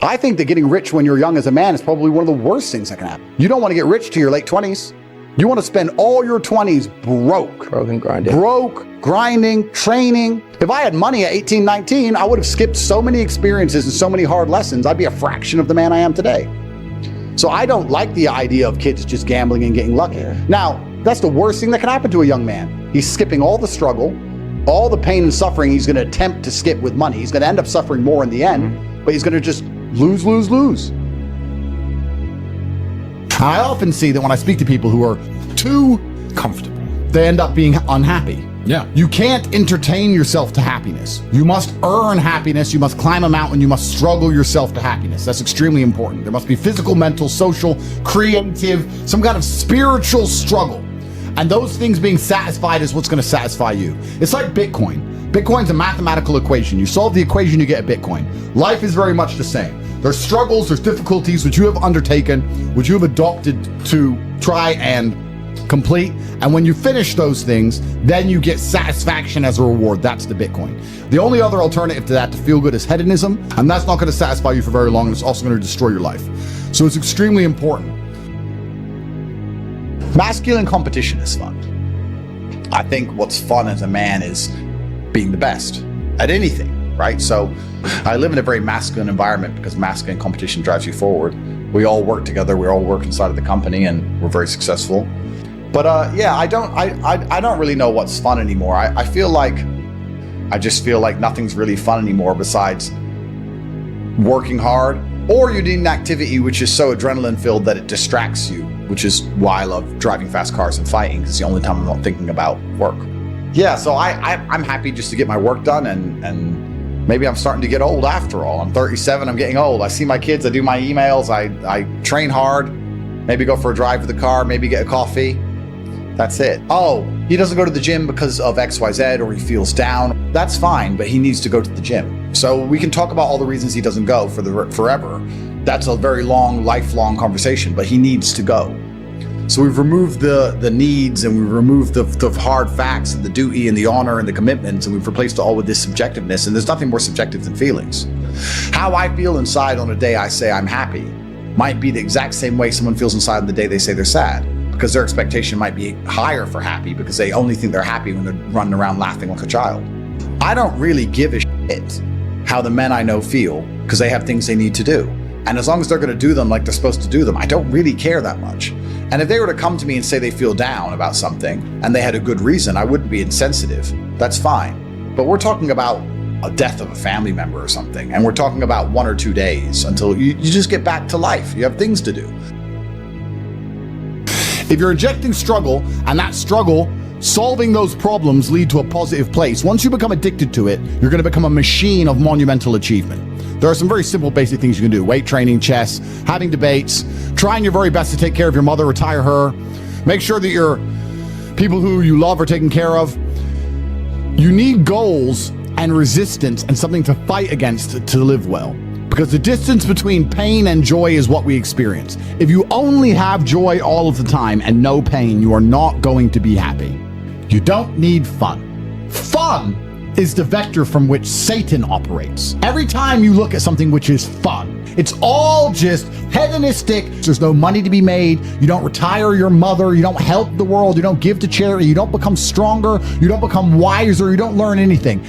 I think that getting rich when you're young as a man is probably one of the worst things that can happen. You don't want to get rich to your late 20s. You want to spend all your 20s broke. Broke and grinding. Broke, grinding, training. If I had money at 18, 19, I would have skipped so many experiences and so many hard lessons. I'd be a fraction of the man I am today. So I don't like the idea of kids just gambling and getting lucky. Yeah. Now, that's the worst thing that can happen to a young man. He's skipping all the struggle, all the pain and suffering he's going to attempt to skip with money. He's going to end up suffering more in the end, but he's going to just lose, lose, lose. I often see that when I speak to people who are too comfortable, they end up being unhappy. Yeah. You can't entertain yourself to happiness. You must earn happiness. You must climb a mountain. You must struggle yourself to happiness. That's extremely important. There must be physical, mental, social, creative, some kind of spiritual struggle. And those things being satisfied is what's going to satisfy you. It's like Bitcoin. Bitcoin's a mathematical equation. You solve the equation, you get a Bitcoin. Life is very much the same. There's struggles, there's difficulties which you have undertaken, which you have adopted to try and complete. And when you finish those things, then you get satisfaction as a reward. That's the Bitcoin. The only other alternative to that, to feel good, is hedonism. And that's not going to satisfy you for very long. And it's also going to destroy your life. So it's extremely important. Masculine competition is fun. I think what's fun as a man is being the best at anything, right? So I live in a very masculine environment because masculine competition drives you forward. We all work together. We all work inside of the company and we're very successful. But yeah, I don't really know what's fun anymore. I just feel like nothing's really fun anymore besides working hard, or you need an activity which is so adrenaline filled that it distracts you, which is why I love driving fast cars and fighting, because it's the only time I'm not thinking about work. Yeah, so I'm happy just to get my work done, and maybe I'm starting to get old after all. I'm 37, I'm getting old. I see my kids, I do my emails, I train hard, maybe go for a drive with the car, maybe get a coffee. That's it. Oh, he doesn't go to the gym because of XYZ, or he feels down. That's fine, but he needs to go to the gym. So we can talk about all the reasons he doesn't go forever. That's a very long, lifelong conversation, but he needs to go. So we've removed the needs, and we've removed the hard facts and the duty and the honor and the commitments, and we've replaced it all with this subjectiveness. And there's nothing more subjective than feelings. How I feel inside on a day I say I'm happy might be the exact same way someone feels inside on the day they say they're sad, because their expectation might be higher for happy because they only think they're happy when they're running around laughing like a child. I don't really give a shit how the men I know feel, because they have things they need to do. And as long as they're going to do them like they're supposed to do them, I don't really care that much. And if they were to come to me and say they feel down about something and they had a good reason, I wouldn't be insensitive. That's fine. But we're talking about a death of a family member or something, and we're talking about 1 or 2 days until you just get back to life. You have things to do. If you're injecting struggle, and that struggle, solving those problems lead to a positive place, once you become addicted to it, you're going to become a machine of monumental achievement. There are some very simple, basic things you can do. Weight training, chess, having debates, trying your very best to take care of your mother, retire her, make sure that your people who you love are taken care of. You need goals and resistance and something to fight against to live well. Because the distance between pain and joy is what we experience. If you only have joy all of the time and no pain, you are not going to be happy. You don't need fun. Fun is the vector from which Satan operates. Every time you look at something which is fun, it's all just hedonistic. There's no money to be made. You don't retire your mother. You don't help the world. You don't give to charity. You don't become stronger. You don't become wiser. You don't learn anything.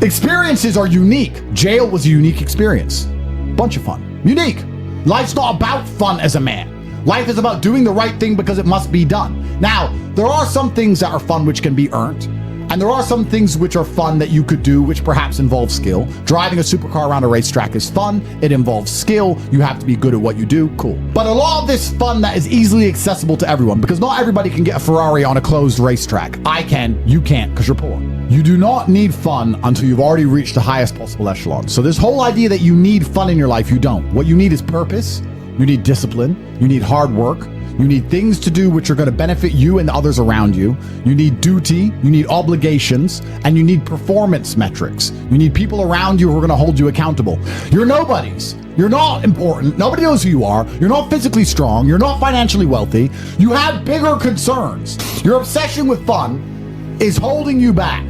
Experiences are unique. Jail was a unique experience. Bunch of fun. Unique. Life's not about fun as a man. Life is about doing the right thing because it must be done. Now, there are some things that are fun which can be earned. And there are some things which are fun that you could do, which perhaps involve skill. Driving a supercar around a racetrack is fun. It involves skill. You have to be good at what you do. Cool. But a lot of this fun that is easily accessible to everyone, because not everybody can get a Ferrari on a closed racetrack. I can. You can't, because you're poor. You do not need fun until you've already reached the highest possible echelon. So this whole idea that you need fun in your life, you don't. What you need is purpose. You need discipline. You need hard work. You need things to do which are going to benefit you and others around you. You need duty, you need obligations, and you need performance metrics. You need people around you who are going to hold you accountable. You're nobodies. You're not important. Nobody knows who you are. You're not physically strong. You're not financially wealthy. You have bigger concerns. Your obsession with fun is holding you back.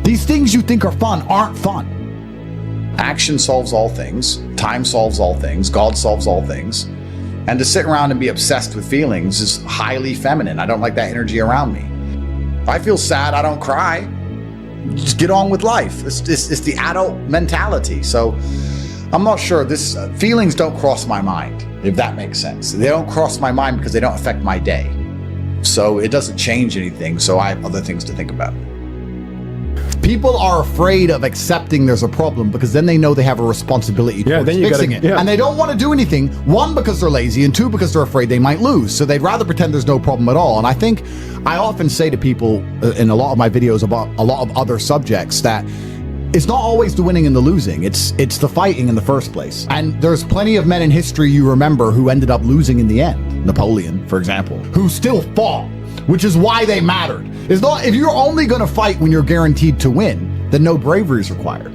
These things you think are fun aren't fun. Action solves all things. Time solves all things. God solves all things. And to sit around and be obsessed with feelings is highly feminine. I don't like that energy around me. If I feel sad, I don't cry. Just get on with life. It's the adult mentality. So I'm not sure. Feelings don't cross my mind, if that makes sense. They don't cross my mind because they don't affect my day. So it doesn't change anything. So I have other things to think about. People are afraid of accepting there's a problem because then they know they have a responsibility towards fixing it. Yeah. And they don't want to do anything, one, because they're lazy, and two, because they're afraid they might lose. So they'd rather pretend there's no problem at all. And I think I often say to people in a lot of my videos about a lot of other subjects that it's not always the winning and the losing. It's the fighting in the first place. And there's plenty of men in history you remember who ended up losing in the end. Napoleon, for example, who still fought, which is why they mattered. It's not, if you're only going to fight when you're guaranteed to win, then no bravery is required.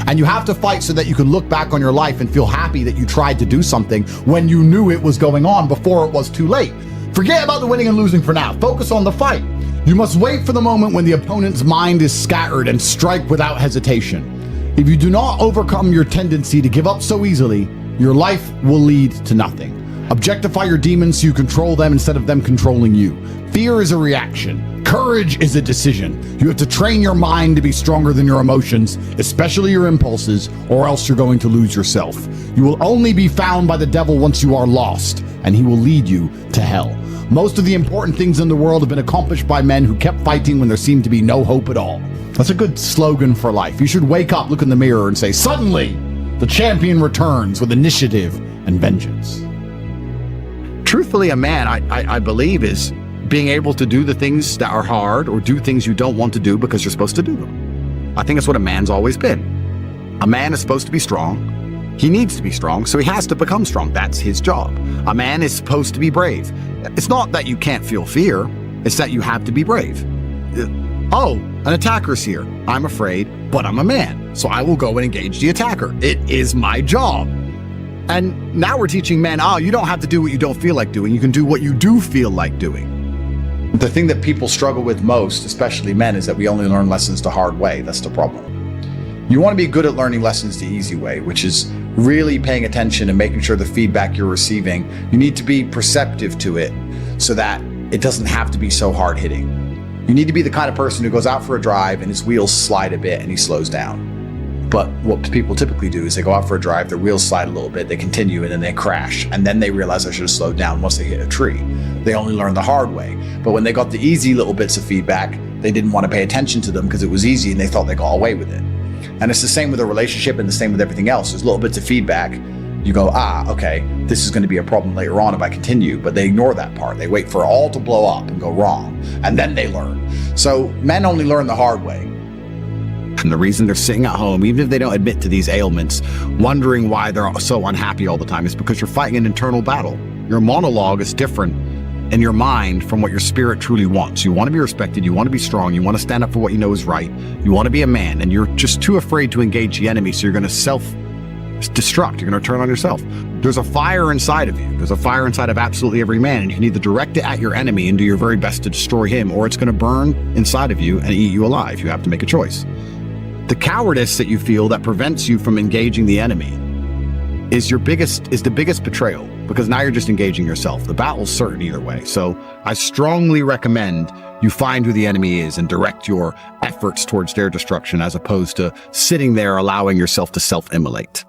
And you have to fight so that you can look back on your life and feel happy that you tried to do something when you knew it was going on before it was too late. Forget about the winning and losing for now. Focus on the fight. You must wait for the moment when the opponent's mind is scattered and strike without hesitation. If you do not overcome your tendency to give up so easily, your life will lead to nothing. Objectify your demons so you control them instead of them controlling you. Fear is a reaction. Courage is a decision. You have to train your mind to be stronger than your emotions, especially your impulses, or else you're going to lose yourself. You will only be found by the devil once you are lost, and he will lead you to hell. Most of the important things in the world have been accomplished by men who kept fighting when there seemed to be no hope at all. That's a good slogan for life. You should wake up, look in the mirror, and say, suddenly, the champion returns with initiative and vengeance. Truthfully, a man, I believe, is being able to do the things that are hard or do things you don't want to do because you're supposed to do them. I think that's what a man's always been. A man is supposed to be strong. He needs to be strong, so he has to become strong. That's his job. A man is supposed to be brave. It's not that you can't feel fear. It's that you have to be brave. Oh, an attacker's here. I'm afraid, but I'm a man, so I will go and engage the attacker. It is my job. And now we're teaching men, you don't have to do what you don't feel like doing. You can do what you do feel like doing. The thing that people struggle with most, especially men, is that we only learn lessons the hard way. That's the problem. You want to be good at learning lessons the easy way, which is really paying attention and making sure the feedback you're receiving, you need to be perceptive to it so that it doesn't have to be so hard hitting. You need to be the kind of person who goes out for a drive and his wheels slide a bit and he slows down. But what people typically do is they go out for a drive, their wheels slide a little bit, they continue, and then they crash. And then they realize I should have slowed down once they hit a tree. They only learn the hard way. But when they got the easy little bits of feedback, they didn't want to pay attention to them because it was easy and they thought they got away with it. And it's the same with a relationship and the same with everything else. There's little bits of feedback. You go, okay, this is going to be a problem later on if I continue. But they ignore that part. They wait for it all to blow up and go wrong. And then they learn. So men only learn the hard way. And the reason they're sitting at home, even if they don't admit to these ailments, wondering why they're so unhappy all the time, is because you're fighting an internal battle. Your monologue is different in your mind from what your spirit truly wants. You want to be respected, you want to be strong, you want to stand up for what you know is right, you want to be a man, and you're just too afraid to engage the enemy, so you're going to self-destruct, you're going to turn on yourself. There's a fire inside of you. There's a fire inside of absolutely every man, and you can either direct it at your enemy and do your very best to destroy him, or it's going to burn inside of you and eat you alive. You have to make a choice. The cowardice that you feel that prevents you from engaging the enemy is the biggest betrayal, because now you're just engaging yourself. The battle's certain either way. So I strongly recommend you find who the enemy is and direct your efforts towards their destruction, as opposed to sitting there allowing yourself to self-immolate.